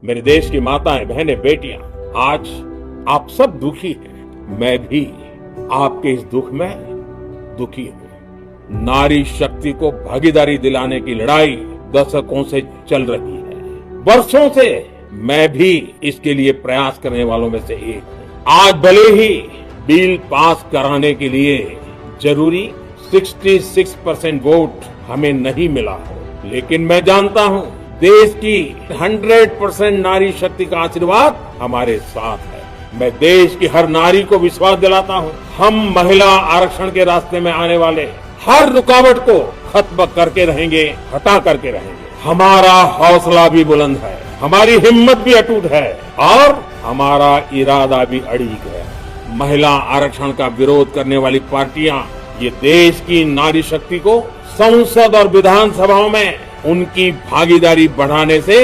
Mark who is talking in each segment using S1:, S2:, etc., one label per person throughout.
S1: मेरे देश की माताएं, बहनें, बेटियां, आज आप सब दुखी हैं। मैं भी आपके इस दुख में दुखी हूं। नारी शक्ति को भागीदारी दिलाने की लड़ाई दशकों से चल रही है। वर्षों से मैं भी इसके लिए प्रयास करने वालों में से एक हूं। आज भले ही बिल पास कराने के लिए जरूरी 66% वोट हमें नहीं मिला हो, लेकिन मैं जानता हूं देश की 100% नारी शक्ति का आशीर्वाद हमारे साथ है। मैं देश की हर नारी को विश्वास दिलाता हूं, हम महिला आरक्षण के रास्ते में आने वाले हर रुकावट को खत्म करके रहेंगे, हटा करके रहेंगे। हमारा हौसला भी बुलंद है, हमारी हिम्मत भी अटूट है और हमारा इरादा भी अड़िग है। महिला आरक्षण का विरोध करने वाली पार्टियां ये देश की नारी शक्ति को संसद और विधानसभाओं में उनकी भागीदारी बढ़ाने से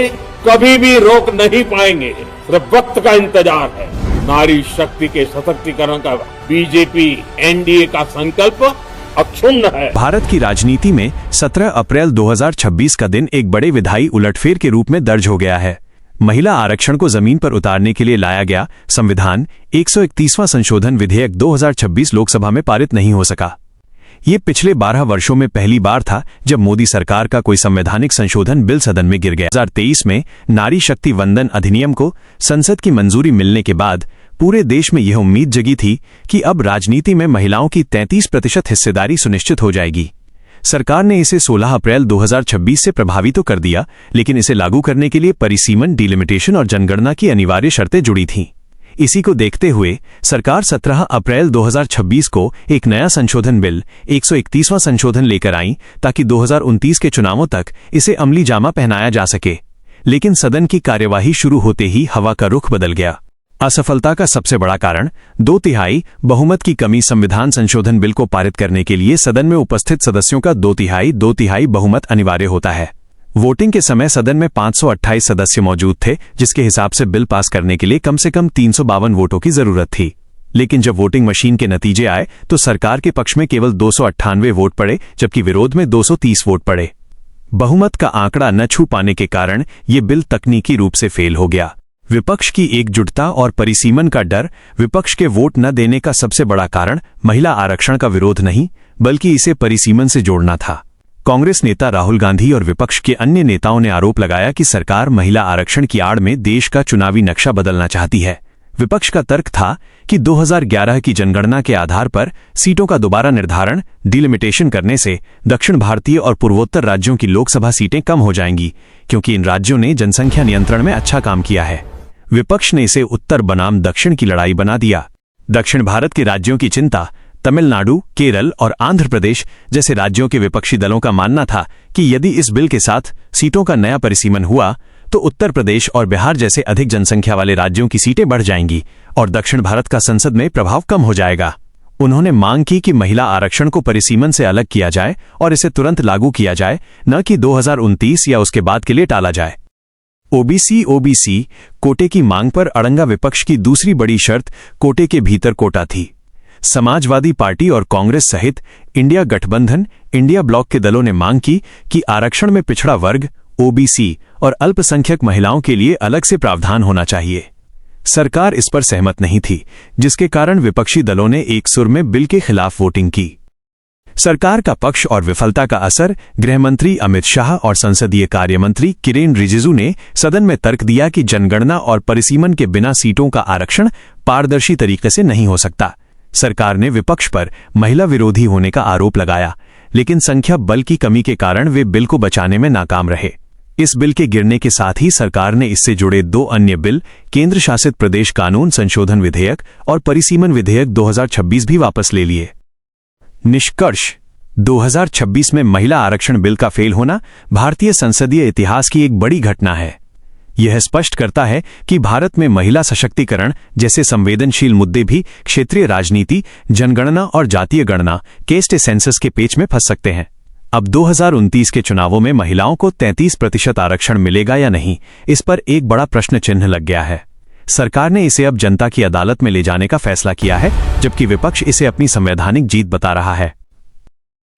S1: कभी भी रोक नहीं पाएंगे। सिर्फ वक्त का इंतजार है। नारी शक्ति के सशक्तिकरण का बीजेपी एनडीए का संकल्प अक्षुण्ण है।
S2: भारत की राजनीति में 17 अप्रैल 2026 का दिन एक बड़े विधायी उलटफेर के रूप में दर्ज हो गया है। महिला आरक्षण को जमीन पर उतारने के लिए लाया गया संविधान 131वां संशोधन विधेयक 2026 लोकसभा में पारित नहीं हो सका। ये पिछले 12 वर्षों में पहली बार था जब मोदी सरकार का कोई संवैधानिक संशोधन बिल सदन में गिर गया। 2023 में नारी शक्ति वंदन अधिनियम को संसद की मंजूरी मिलने के बाद पूरे देश में यह उम्मीद जगी थी कि अब राजनीति में महिलाओं की 33% हिस्सेदारी सुनिश्चित हो जाएगी। सरकार ने इसे 16 अप्रैल 2026 से प्रभावी तो कर दिया, लेकिन इसे लागू करने के लिए परिसीमन, डिलिमिटेशन और जनगणना की अनिवार्य शर्तें जुड़ी थीं। इसी को देखते हुए सरकार 17 अप्रैल 2026 को एक नया संशोधन बिल 131वां संशोधन लेकर आई ताकि 2029 के चुनावों तक इसे अमली जामा पहनाया जा सके। लेकिन सदन की कार्यवाही शुरू होते ही हवा का रुख बदल गया। असफलता का सबसे बड़ा कारण 2/3 बहुमत की कमी। संविधान संशोधन बिल को पारित करने के लिए सदन में उपस्थित सदस्यों का 2/3 बहुमत अनिवार्य होता है। वोटिंग के समय सदन में 528 सदस्य मौजूद थे, जिसके हिसाब से बिल पास करने के लिए कम से कम 352 वोटों की जरूरत थी। लेकिन जब वोटिंग मशीन के नतीजे आए तो सरकार के पक्ष में केवल 298 वोट पड़े, जबकि विरोध में 230 वोट पड़े। बहुमत का आंकड़ा न छू पाने के कारण ये बिल तकनीकी रूप से फेल हो गया। विपक्ष की एकजुटता और परिसीमन का डर। विपक्ष के वोट न देने का सबसे बड़ा कारण महिला आरक्षण का विरोध नहीं, बल्कि इसे परिसीमन से जोड़ना था। कांग्रेस नेता राहुल गांधी और विपक्ष के अन्य नेताओं ने आरोप लगाया कि सरकार महिला आरक्षण की आड़ में देश का चुनावी नक्शा बदलना चाहती है। विपक्ष का तर्क था कि 2011 की जनगणना के आधार पर सीटों का दोबारा निर्धारण, डिलिमिटेशन करने से दक्षिण भारतीय और पूर्वोत्तर राज्यों की लोकसभा सीटें कम हो जाएंगी, क्योंकि इन राज्यों ने जनसंख्या नियंत्रण में अच्छा काम किया है। विपक्ष ने इसे उत्तर बनाम दक्षिण की लड़ाई बना दिया। दक्षिण भारत के राज्यों की चिंता, तमिलनाडु, केरल और आंध्र प्रदेश जैसे राज्यों के विपक्षी दलों का मानना था कि यदि इस बिल के साथ सीटों का नया परिसीमन हुआ तो उत्तर प्रदेश और बिहार जैसे अधिक जनसंख्या वाले राज्यों की सीटें बढ़ जाएंगी और दक्षिण भारत का संसद में प्रभाव कम हो जाएगा। उन्होंने मांग की कि महिला आरक्षण को परिसीमन से अलग किया जाए और इसे तुरंत लागू किया जाए, न कि 2029 या उसके बाद के लिए टाला जाए। ओबीसी कोटे की मांग पर अड़ंगा विपक्ष की दूसरी बड़ी शर्त कोटे के भीतर कोटा थी। समाजवादी पार्टी और कांग्रेस सहित इंडिया गठबंधन, इंडिया ब्लॉक के दलों ने मांग की कि आरक्षण में पिछड़ा वर्ग, ओबीसी और अल्पसंख्यक महिलाओं के लिए अलग से प्रावधान होना चाहिए। सरकार इस पर सहमत नहीं थी, जिसके कारण विपक्षी दलों ने एक सुर में बिल के खिलाफ वोटिंग की। सरकार का पक्ष और विफलता का असर। गृहमंत्री अमित शाह और संसदीय कार्य मंत्री किरेन रिजिजू ने सदन में तर्क दिया कि जनगणना और परिसीमन के बिना सीटों का आरक्षण पारदर्शी तरीके से नहीं हो सकता। सरकार ने विपक्ष पर महिला विरोधी होने का आरोप लगाया, लेकिन संख्या बल की कमी के कारण वे बिल को बचाने में नाकाम रहे। इस बिल के गिरने के साथ ही सरकार ने इससे जुड़े 2 अन्य बिल, केंद्र शासित प्रदेश कानून संशोधन विधेयक और परिसीमन विधेयक 2026 भी वापस ले लिए। निष्कर्ष, 2026 में महिला आरक्षण बिल का फेल होना भारतीय संसदीय इतिहास की एक बड़ी घटना है। यह स्पष्ट करता है कि भारत में महिला सशक्तिकरण जैसे संवेदनशील मुद्दे भी क्षेत्रीय राजनीति, जनगणना और जातीय गणना, केस्ट सेंसस के पेच में फंस सकते हैं। अब 2029 के चुनावों में महिलाओं को 33% आरक्षण मिलेगा या नहीं, इस पर एक बड़ा प्रश्न चिन्ह लग गया है। सरकार ने इसे अब जनता की अदालत में ले जाने का फैसला किया है, जबकि विपक्ष इसे अपनी संवैधानिक जीत बता रहा है।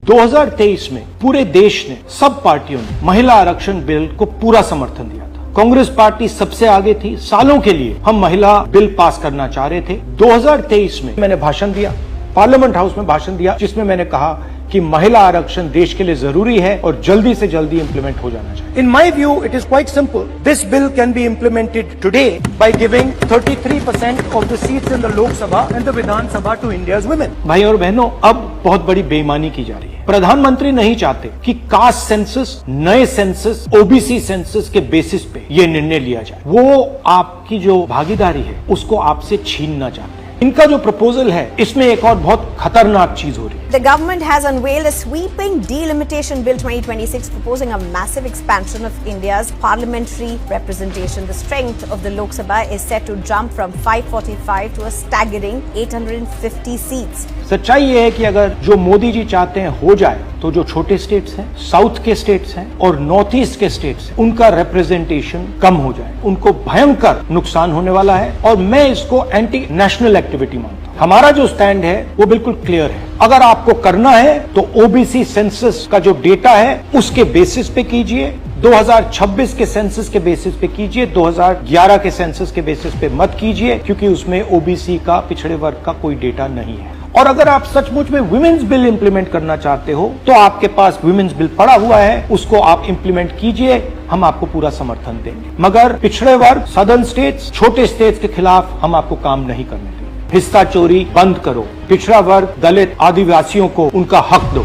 S3: 2023 में पूरे देश ने, सब पार्टियों ने महिला आरक्षण बिल को पूरा समर्थन दिया था। कांग्रेस पार्टी सबसे आगे थी। सालों के लिए हम महिला बिल पास करना चाह रहे थे। 2023 में मैंने भाषण दिया, पार्लियामेंट हाउस में भाषण दिया, जिसमें मैंने कहा कि महिला आरक्षण देश के लिए जरूरी है और जल्दी से जल्दी इंप्लीमेंट हो जाना चाहिए। In my view it is quite simple. This bill can be implemented today by giving 33% of the seats in the Lok Sabha and the Vidhan Sabha to India's women. भाई और बहनों, अब बहुत बड़ी बेईमानी की जा रही है। प्रधानमंत्री नहीं चाहते कि कास्ट सेंसस, नए सेंसस, ओबीसी सेंसस के बेसिस पे ये निर्णय लिया जाए। वो आपकी जो भागीदारी है उसको आपसे छीनना चाहते हैं। इनका जो प्रपोजल है इसमें एक और बहुत खतरनाक चीज हो रही है।
S4: The government has unveiled a sweeping delimitation bill 2026 proposing a massive expansion of India's parliamentary representation. The strength of the Lok Sabha is set to jump from 545 to a staggering 850 seats.
S3: सच्चाई ये है कि अगर जो मोदी जी चाहते हैं हो जाए तो जो छोटे स्टेट्स हैं, साउथ के स्टेट्स हैं और नॉर्थ ईस्ट के स्टेट्स हैं, उनका रिप्रेजेंटेशन कम हो जाए, उनको भयंकर नुकसान होने वाला है। और मैं इसको एंटी नेशनल एक्टिविटी मानता हूं। हमारा जो स्टैंड है वो बिल्कुल क्लियर है। अगर आपको करना है तो ओबीसी सेंसस का जो डेटा है उसके बेसिस पे कीजिए, 2026 के सेंसस के बेसिस पे कीजिए, 2011 के सेंसस के बेसिस पे मत कीजिए, क्योंकि उसमें ओबीसी का, पिछड़े वर्ग का कोई डेटा नहीं है। और अगर आप सचमुच में वुमेन्स बिल इंप्लीमेंट करना चाहते हो तो आपके पास वुमेन्स बिल पड़ा हुआ है, उसको आप इंप्लीमेंट कीजिए, हम आपको पूरा समर्थन देंगे। मगर पिछड़े वर्ग, सदर्न स्टेट्स, छोटे स्टेट्स के खिलाफ हम आपको काम नहीं करने देंगे। हिस्सा चोरी बंद करो, पिछड़ा वर्ग, दलित, आदिवासियों को उनका हक दो।